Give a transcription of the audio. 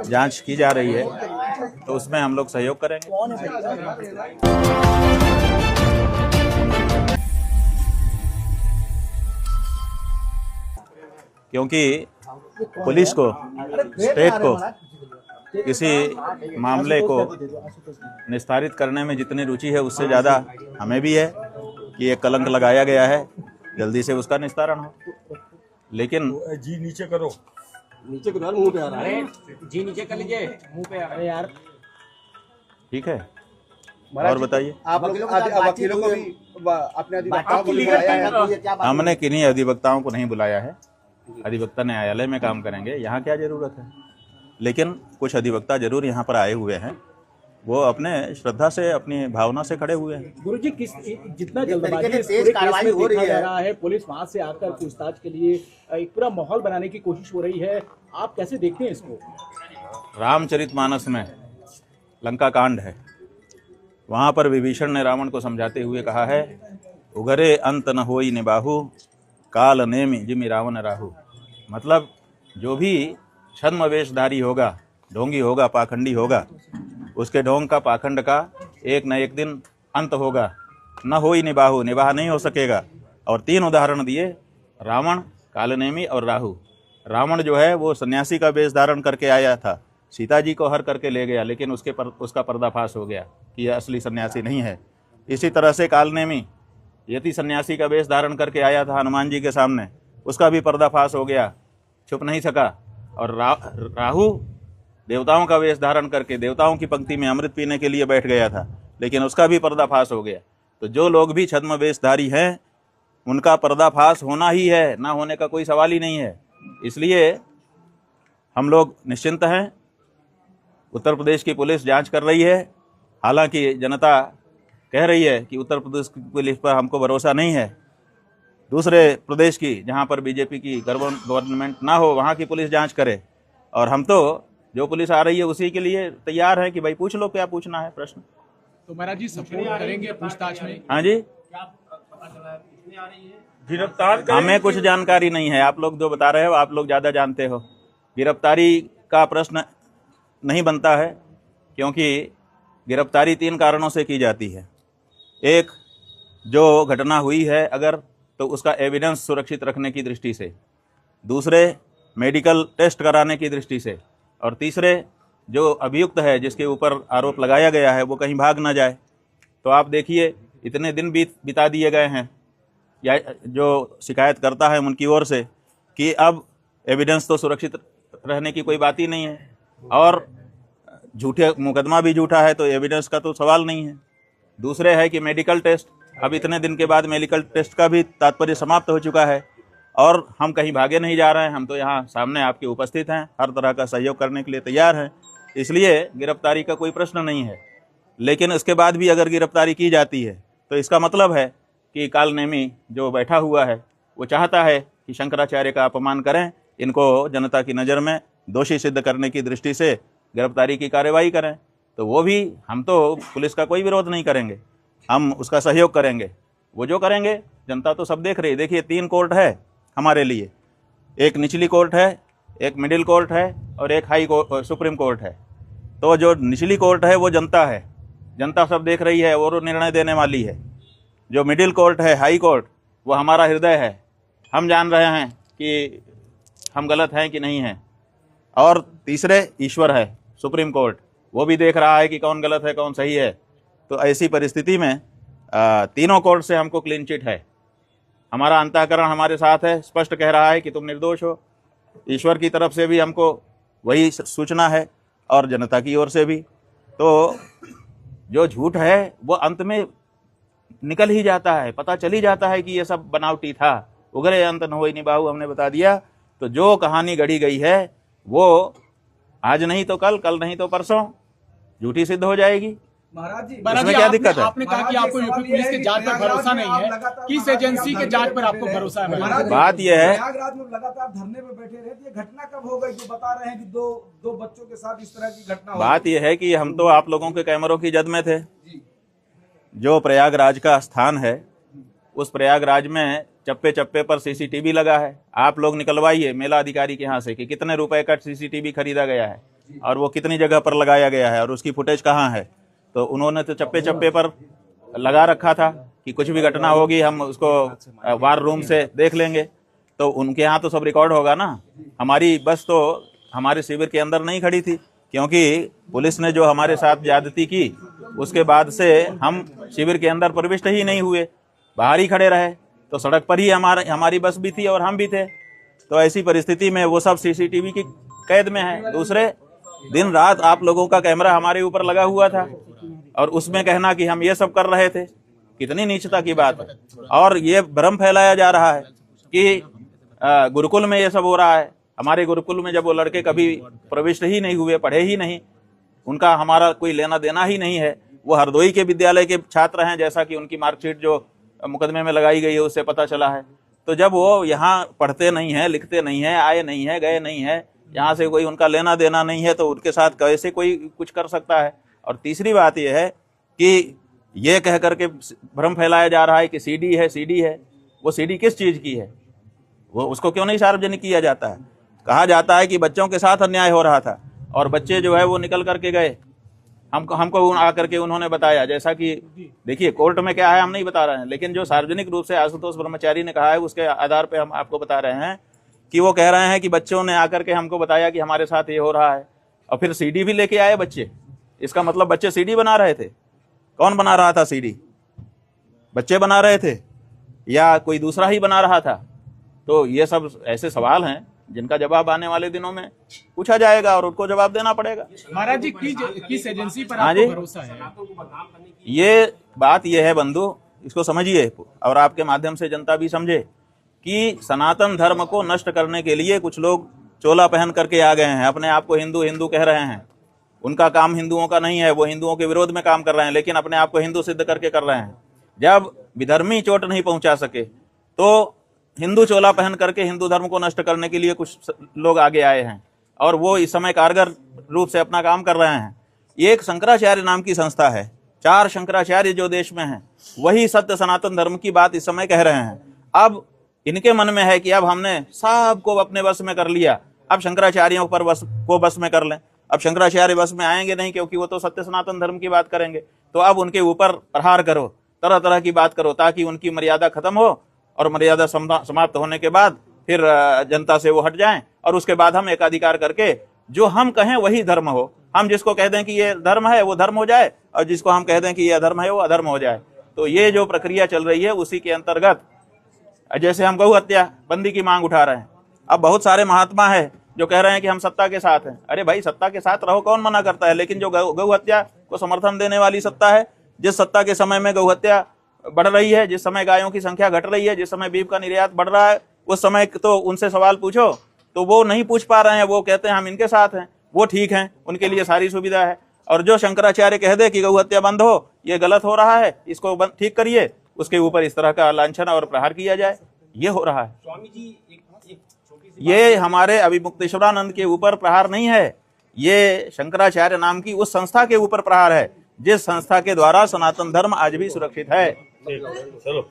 जांच की जा रही है, तो उसमें हम लोग सहयोग करेंगे। क्योंकि पुलिस को, स्टेट को किसी मामले को निस्तारित करने में जितनी रुचि है, उससे ज़्यादा हमें भी है कि एक कलंक लगाया गया है, जल्दी से उसका निस्तारण हो। लेकिन जी नीचे करो, नीचे करो यार, मुंह पे आ रहा है। जी नीचे कर लीजिए, मुंह पे आ रहा है यार। ठीक है, और बताइए। आप वकीलों को भी अपने अधिवक्ताओं को बुलाया है? हमने किन्हीं अधिवक्ताओं को नहीं बुलाया है। अधिवक्ता न्यायालय में काम करेंगे, यहाँ क्या जरूरत है। लेकिन कुछ अधिवक्ता जरूर यहाँ पर आए हुए हैं, वो अपने श्रद्धा से, अपनी भावना से खड़े हुए हैं। गुरुजी, किस जितना जल्दबाजी इस पूरे केस में देखा जा रहा है, पुलिस वहां से आकर पूछताछ के लिए एक पूरा माहौल बनाने की कोशिश हो रही है, आप कैसे देखते हैं इसको? रामचरितमानस में लंका कांड है, वहाँ पर विभीषण ने रावण को समझाते हुए कहा है, उगरे अंत न होई निबाहु, काल नेमि जिमि रावण राहु। मतलब जो भी छद्म वेशधारी होगा, ढोंगी होगा, पाखंडी होगा, उसके ढोंग का, पाखंड का एक न एक दिन अंत होगा। न होई निबाहु, निबाह नहीं हो सकेगा। और 3 उदाहरण दिए, रावण, कालनेमी और राहु। रावण जो है वो सन्यासी का वेश धारण करके आया था, सीता जी को हर करके ले गया, लेकिन उसका पर्दाफाश हो गया कि यह असली सन्यासी नहीं है। इसी तरह से कालनेमी यति सन्यासी का वेश धारण करके आया था हनुमान जी के सामने, उसका भी पर्दाफाश हो गया, छुप नहीं सका। और राहु देवताओं का वेश धारण करके देवताओं की पंक्ति में अमृत पीने के लिए बैठ गया था, लेकिन उसका भी पर्दाफाश हो गया। तो जो लोग भी छद्म वेशधारी हैं, उनका पर्दाफाश होना ही है, ना होने का कोई सवाल ही नहीं है। इसलिए हम लोग निश्चिंत हैं। उत्तर प्रदेश की पुलिस जांच कर रही है। हालांकि जनता कह रही है कि उत्तर प्रदेश की पुलिस पर हमको भरोसा नहीं है, दूसरे प्रदेश की, जहां पर बीजेपी की गवर्नमेंट ना हो, वहां की पुलिस जांच करे। और हम तो जो पुलिस आ रही है उसी के लिए तैयार है कि भाई पूछ लो क्या पूछना है प्रश्न। तो महाराज जी सपोर्ट करेंगे पूछताछ में? हाँ जी, गिरफ्तार हमें कुछ जानकारी नहीं है। आप लोग जो बता रहे हो, आप लोग ज़्यादा जानते हो। गिरफ्तारी का प्रश्न नहीं बनता है, क्योंकि गिरफ्तारी 3 कारणों से की जाती है। एक, जो घटना हुई है अगर, तो उसका एविडेंस सुरक्षित रखने की दृष्टि से। दूसरे, मेडिकल टेस्ट कराने की दृष्टि से। और तीसरे, जो अभियुक्त है, जिसके ऊपर आरोप लगाया गया है, वो कहीं भाग ना जाए। तो आप देखिए, इतने दिन बिता दिए गए हैं, या जो शिकायत करता है उनकी ओर से, कि अब एविडेंस तो सुरक्षित रहने की कोई बात ही नहीं है, और झूठे मुकदमा भी झूठा है, तो एविडेंस का तो सवाल नहीं है। दूसरे है कि मेडिकल टेस्ट, अब इतने दिन के बाद मेडिकल टेस्ट का भी तात्पर्य समाप्त हो चुका है, और हम कहीं भागे नहीं जा रहे हैं। हम तो यहाँ सामने आपके उपस्थित हैं, हर तरह का सहयोग करने के लिए तैयार हैं। इसलिए गिरफ्तारी का कोई प्रश्न नहीं है। लेकिन इसके बाद भी अगर गिरफ्तारी की जाती है, तो इसका मतलब है कि कालनेमी जो बैठा हुआ है, वो चाहता है कि शंकराचार्य का अपमान करें, इनको जनता की नज़र में दोषी सिद्ध करने की दृष्टि से गिरफ्तारी की कार्रवाई करें। तो वो भी, हम तो पुलिस का कोई विरोध नहीं करेंगे, हम उसका सहयोग करेंगे। वो जो करेंगे, जनता तो सब देख रही है। देखिए, 3 कोर्ट है हमारे लिए, एक निचली कोर्ट है, एक मिडिल कोर्ट है, और एक हाई कोर्ट, सुप्रीम कोर्ट है। तो जो निचली कोर्ट है वो जनता है, जनता सब देख रही है और निर्णय देने वाली है। जो मिडिल कोर्ट है, हाई कोर्ट, वो हमारा हृदय है, हम जान रहे हैं कि हम गलत हैं कि नहीं हैं। और तीसरे ईश्वर है, सुप्रीम कोर्ट, वो भी देख रहा है कि कौन गलत है कौन सही है। तो ऐसी परिस्थिति में तीनों कोर्ट से हमको क्लीन चिट है। हमारा अंतःकरण हमारे साथ है, स्पष्ट कह रहा है कि तुम निर्दोष हो। ईश्वर की तरफ से भी हमको वही सूचना है, और जनता की ओर से भी। तो जो झूठ है वो अंत में निकल ही जाता है, पता चल ही जाता है कि ये सब बनावटी था। उगरे अंत न होई निबाहु, हमने बता दिया। तो जो कहानी गढ़ी गई है वो आज नहीं तो कल, कल नहीं तो परसों झूठी सिद्ध हो जाएगी। महाराज जी, इसमें क्या दिक्कत है? आपने कहा कि आपको यूपी पुलिस की जांच पर भरोसा नहीं है, किस एजेंसी के जांच पर आपको भरोसा है? बात यह है, प्रयागराज में लगातार धरने पे बैठे रहे, ये घटना कब हो गई? जो बता रहे हैं कि दो बच्चों के साथ इस तरह की घटना। बात यह है कि हम तो आप लोगों के कैमरों की जद में थे। जो प्रयागराज का स्थान है, उस प्रयागराज में चप्पे चप्पे पर सीसीटीवी लगा है। आप लोग निकलवाइए मेला अधिकारी के यहाँ से कि कितने रुपए का सीसीटीवी खरीदा गया है और वो कितनी जगह पर लगाया गया है और उसकी फुटेज कहाँ है। तो उन्होंने तो चप्पे चप्पे पर लगा रखा था कि कुछ भी घटना होगी हम उसको वार रूम से देख लेंगे। तो उनके यहाँ तो सब रिकॉर्ड होगा ना। हमारी बस तो हमारे शिविर के अंदर नहीं खड़ी थी, क्योंकि पुलिस ने जो हमारे साथ ज्यादती की उसके बाद से हम शिविर के अंदर प्रविष्ट ही नहीं हुए, बाहर ही खड़े रहे। तो सड़क पर ही हमारी बस भी थी और हम भी थे। तो ऐसी परिस्थिति में वो सब सीसीटीवी की कैद में है। दूसरे दिन रात आप लोगों का कैमरा हमारे ऊपर लगा हुआ था और उसमें कहना कि हम ये सब कर रहे थे, कितनी नीचता की बात है। और ये भ्रम फैलाया जा रहा है कि गुरुकुल में ये सब हो रहा है। हमारे गुरुकुल में जब वो लड़के कभी प्रविष्ट ही नहीं हुए, पढ़े ही नहीं, उनका हमारा कोई लेना देना ही नहीं है। वो हरदोई के विद्यालय के छात्र हैं, जैसा कि उनकी मार्कशीट जो मुकदमे में लगाई गई है उससे पता चला है। तो जब वो यहाँ पढ़ते नहीं हैं, लिखते नहीं हैं, आए नहीं है, गए नहीं है, यहाँ से कोई उनका लेना देना नहीं है, तो उनके साथ कैसे कोई कुछ कर सकता है। और तीसरी बात यह है कि ये कह करके भ्रम फैलाया जा रहा है कि सीडी है, सीडी है। वो सीडी किस चीज़ की है, वो उसको क्यों नहीं सार्वजनिक किया जाता है। कहा जाता है कि बच्चों के साथ अन्याय हो रहा था और बच्चे जो है वो निकल करके गए, हमको आकर के उन्होंने बताया। जैसा कि देखिए कोर्ट में क्या है हम नहीं बता रहे हैं, लेकिन जो सार्वजनिक रूप से आशुतोष ब्रह्मचारी ने कहा है उसके आधार पे हम आपको बता रहे हैं कि वो कह रहे हैं कि बच्चों ने आकर के हमको बताया कि हमारे साथ ये हो रहा है और फिर सीडी भी लेके आए बच्चे। इसका मतलब बच्चे सीडी बना रहे थे। कौन बना रहा था सीडी? बच्चे बना रहे थे या कोई दूसरा ही बना रहा था? तो ये सब ऐसे सवाल हैं जिनका जवाब आने वाले दिनों में पूछा जाएगा और उनको जवाब देना पड़ेगा। महाराज जी किस एजेंसी पर हाँ जी, आपको भरोसा है? ये बात ये है बंधु, इसको समझिए और आपके माध्यम से जनता भी समझे कि सनातन धर्म को नष्ट करने के लिए कुछ लोग चोला पहन करके आ गए हैं, अपने आप को हिंदू हिंदू कह रहे हैं। उनका काम हिंदुओं का नहीं है, वो हिंदुओं के विरोध में काम कर रहे हैं, लेकिन अपने आप को हिंदू सिद्ध करके कर रहे हैं। जब विधर्मी चोट नहीं पहुंचा सके तो हिंदू चोला पहन करके हिंदू धर्म को नष्ट करने के लिए कुछ लोग आगे आए हैं और वो इस समय कारगर रूप से अपना काम कर रहे हैं। एक शंकराचार्य नाम की संस्था है, 4 शंकराचार्य जो देश में हैं, वही सत्य सनातन धर्म की बात इस समय कह रहे हैं। अब इनके मन में है कि अब हमने सबको अपने वश में कर लिया, अब शंकराचार्यों पर बस में कर लें। अब शंकराचार्य बस में आएंगे नहीं, क्योंकि वो तो सत्य सनातन धर्म की बात करेंगे। तो अब उनके ऊपर प्रहार करो, तरह तरह की बात करो, ताकि उनकी मर्यादा खत्म हो और मर्यादा समाप्त होने के बाद फिर जनता से वो हट जाएं और उसके बाद हम एकाधिकार करके जो हम कहें वही धर्म हो। हम जिसको कह दें कि ये धर्म है वो धर्म हो जाए और जिसको हम कह दें कि ये अधर्म है वो अधर्म हो जाए। तो ये जो प्रक्रिया चल रही है उसी के अंतर्गत जैसे हम गौ हत्या बंदी की मांग उठा रहे हैं। अब बहुत सारे महात्मा है जो कह रहे हैं कि हम सत्ता के साथ हैं। अरे भाई, सत्ता के साथ रहो, कौन मना करता है, लेकिन जो गौ हत्या को समर्थन देने वाली सत्ता है, जिस सत्ता के समय में गौ हत्या बढ़ रही है, जिस समय गायों की संख्या घट रही है, जिस समय बीफ का निर्यात बढ़ रहा है, उस समय तो उनसे सवाल पूछो तो वो नहीं पूछ पा रहे हैं। वो कहते हैं हम इनके साथ हैं, वो ठीक हैं, उनके लिए सारी सुविधा है। और जो शंकराचार्य कह दे कि गौ हत्या बंद हो, ये गलत हो रहा है, इसको ठीक करिए, उसके ऊपर इस तरह का लांछन और प्रहार किया जाए, ये हो रहा है। स्वामी जी ये हमारे अभिमुक्तेश्वरानंद के ऊपर प्रहार नहीं है, ये शंकराचार्य नाम की उस संस्था के ऊपर प्रहार है जिस संस्था के द्वारा सनातन धर्म आज भी सुरक्षित है। चलो।